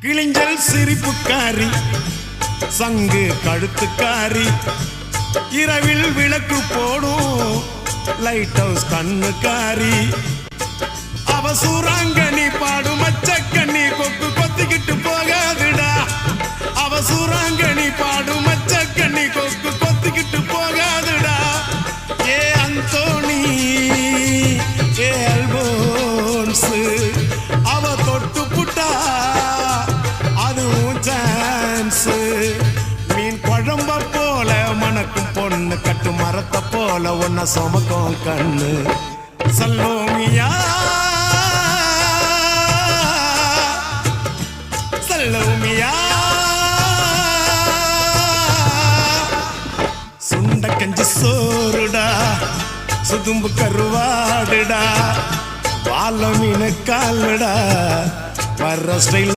கிளிஞ்சல் சிரிப்புக்காரி சங்கு கழுத்துக்காரி இரவில் விளக்கு போடும் லைட் ஹவுஸ் கண்ணுக்காரி அவ சூறாங்கண்ணி பாடும் மச்சக்கண்ணி கொக்கு கொத்திக்கிட்டு போகாதுடா அவ சூறாங்கண்ணி பாடும் மச்சக்கண்ணி கொக்கு கொத்திக்கிட்டு போகாதுடா ஏ அந்தோணி ஏ அல்போன்ஸ் அவ தொட்டு புட்டா அதுவும் சான்ஸ் மீன் குழம்ப போல மணக்கும் பொண்ணு கட்டு மரத்தை போல ஒன்ன சுமக்கும் கண்ணு சல்லோமியா சல்லோமியா சுண்ட கஞ்சி சோறுடா சுதும்பு கருவாடுடா வாழ மீன் காலுடா வர்ற ஸ்டைல்